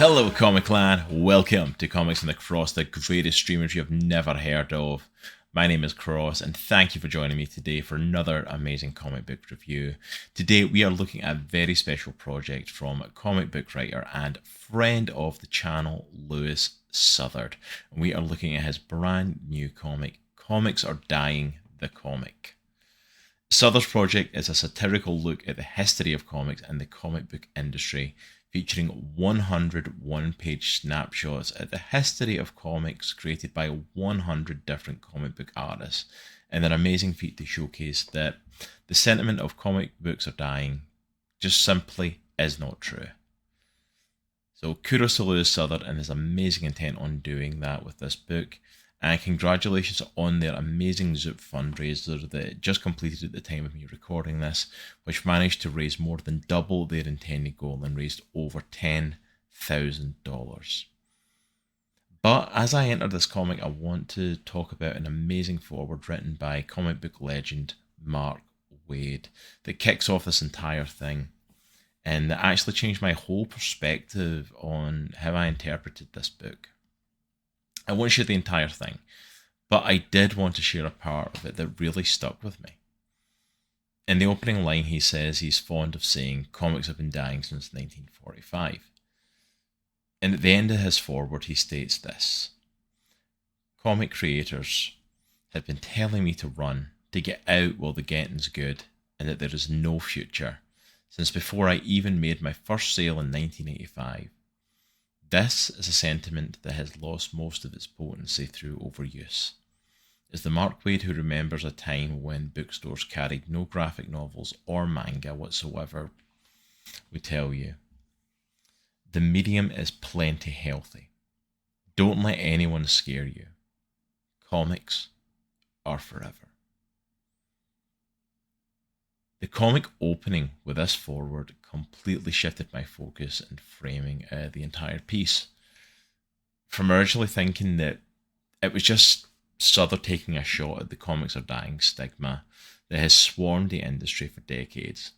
Hello Comic Clan, welcome to Comics and the Cross, the greatest streamers you have never heard of. My name is Cross and thank you for joining me today for another amazing comic book review. Today we are looking at a very special project from comic book writer and friend of the channel, Louis Southard. And we are looking at his brand new comic, Comics Are Dying, the Comic. Southard's project is a satirical look at the history of comics and the comic book industry, featuring 100 one-page snapshots at the history of comics created by 100 different comic book artists, and an amazing feat to showcase that the sentiment of comic books are dying just simply is not true. So kudos to Louis Southard and his amazing intent on doing that with this book, and congratulations on their amazing Zoop fundraiser that just completed at the time of me recording this, which managed to raise more than double their intended goal and raised over $10,000. But as I enter this comic, I want to talk about an amazing foreword written by comic book legend Mark Waid that kicks off this entire thing, and that actually changed my whole perspective on how I interpreted this book. I won't share the entire thing, but I did want to share a part of it that really stuck with me. In the opening line, he says he's fond of saying comics have been dying since 1945. And at the end of his foreword, he states this: comic creators have been telling me to run, to get out while the getting's good, and that there is no future, since before I even made my first sale in 1985. This is a sentiment that has lost most of its potency through overuse. Is the Mark Waid who remembers a time when bookstores carried no graphic novels or manga whatsoever, we tell you, the medium is plenty healthy. Don't let anyone scare you. Comics are forever. The comic opening with this foreword completely shifted my focus and framing the entire piece. From originally thinking that it was just Southard taking a shot at the comics are dying stigma that has swarmed the industry for decades,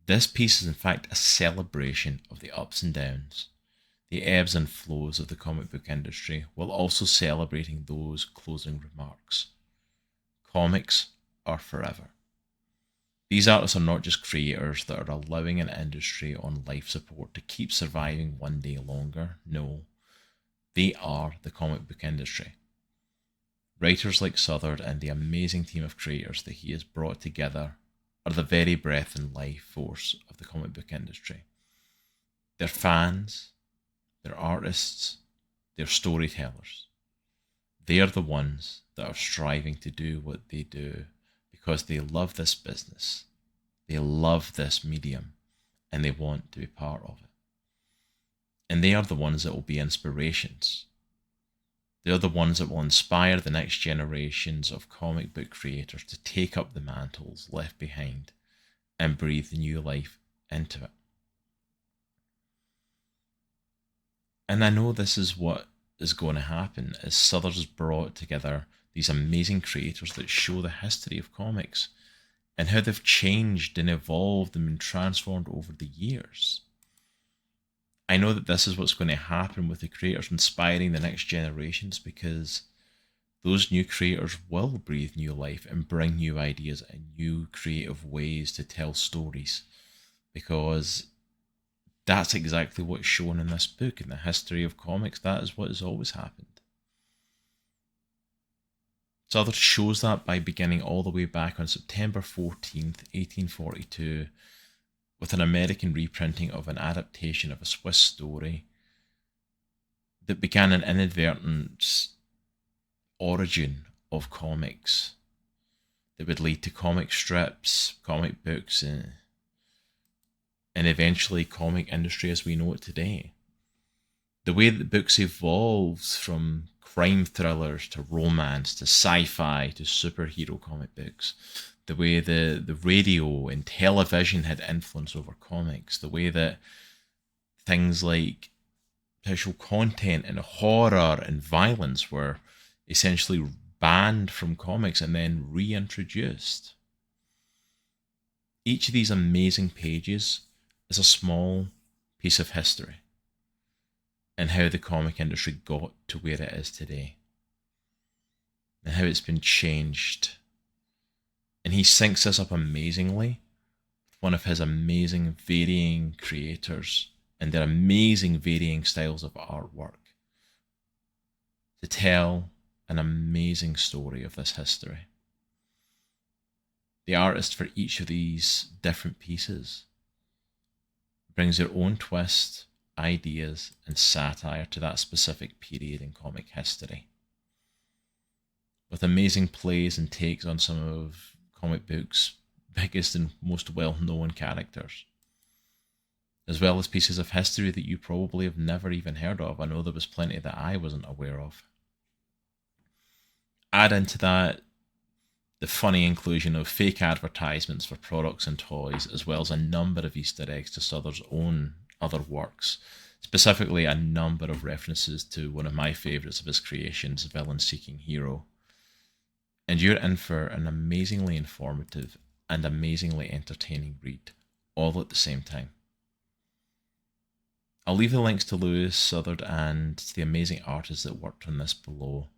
this piece is in fact a celebration of the ups and downs, the ebbs and flows of the comic book industry, while also celebrating those closing remarks. Comics are forever. These artists are not just creators that are allowing an industry on life support to keep surviving one day longer. No, they are the comic book industry. Writers like Southard and the amazing team of creators that he has brought together are the very breath and life force of the comic book industry. They're fans, they're artists, they're storytellers. They are the ones that are striving to do what they do, because they love this business, they love this medium, and they want to be part of it. And they are the ones that will be inspirations. They are the ones that will inspire the next generations of comic book creators to take up the mantles left behind and breathe new life into it. And I know this is what is going to happen as Southard has brought together these amazing creators that show the history of comics and how they've changed and evolved and been transformed over the years. I know that this is what's going to happen with the creators inspiring the next generations, because those new creators will breathe new life and bring new ideas and new creative ways to tell stories, because that's exactly what's shown in this book. In the history of comics, that is what has always happened. Southard shows that by beginning all the way back on September 14th, 1842, with an American reprinting of an adaptation of a Swiss story that began an inadvertent origin of comics that would lead to comic strips, comic books, and eventually comic industry as we know it today. The way that books evolved from crime thrillers to romance to sci-fi to superhero comic books, the way the radio and television had influence over comics, the way that things like sexual content and horror and violence were essentially banned from comics and then reintroduced. Each of these amazing pages is a small piece of history. and how the comic industry got to where it is today, and how it's been changed. And he syncs this up amazingly with one of his amazing varying creators and their amazing varying styles of artwork to tell an amazing story of this history. The artist for each of these different pieces brings their own twist, ideas, and satire to that specific period in comic history, with amazing plays and takes on some of comic books' biggest and most well-known characters, as well as pieces of history that you probably have never even heard of. I know there was plenty that I wasn't aware of. Add into that the funny inclusion of fake advertisements for products and toys, as well as a number of Easter eggs to Southard's own other works, specifically a number of references to one of my favourites of his creations, Villain Seeking Hero. And you're in for an amazingly informative and amazingly entertaining read, all at the same time. I'll leave the links to Louis Southard and to the amazing artists that worked on this below.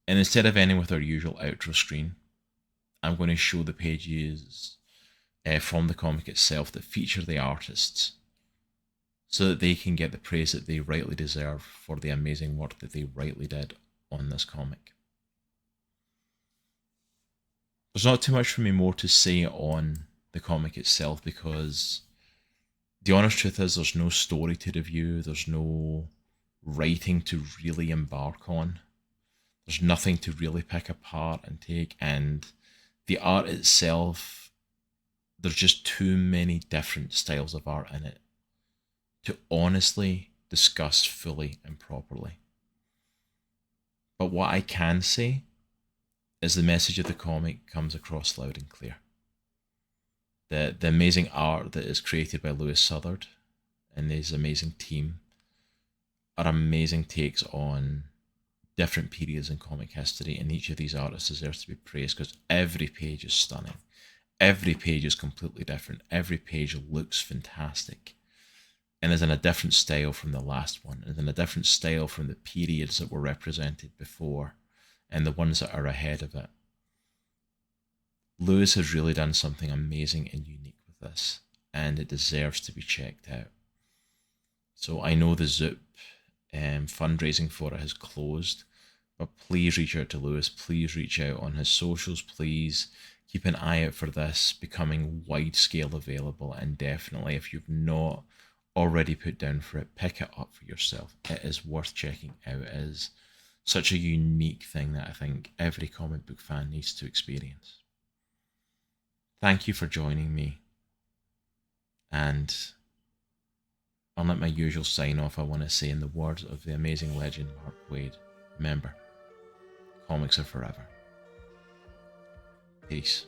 And instead of ending with our usual outro screen, I'm going to show the pages from the comic itself that feature the artists, so that they can get the praise that they rightly deserve for the amazing work that they rightly did on this comic. There's not too much for me more to say on the comic itself, because the honest truth is there's no story to review, there's no writing to really embark on. There's nothing to really pick apart and take, and the art itself, there's just too many different styles of art in it to honestly discuss fully and properly. But what I can say is the message of the comic comes across loud and clear. The amazing art that is created by Louis Southard and his amazing team are amazing takes on different periods in comic history, and each of these artists deserves to be praised because every page is stunning. Every page is completely different. Every page looks fantastic and is in a different style from the last one, is in a different style from the periods that were represented before and the ones that are ahead of it. Louis has really done something amazing and unique with this, and it deserves to be checked out. So I know the Zoop fundraising for it has closed, but please reach out to Louis. Please reach out on his socials. Please keep an eye out for this becoming wide scale available, and definitely, if you've not already put down for it, pick it up for yourself. It is worth checking out. It is such a unique thing that I think every comic book fan needs to experience. Thank you for joining me, and unlike my usual sign off, I want to say, in the words of the amazing legend Mark Waid, remember, comics are forever. Peace.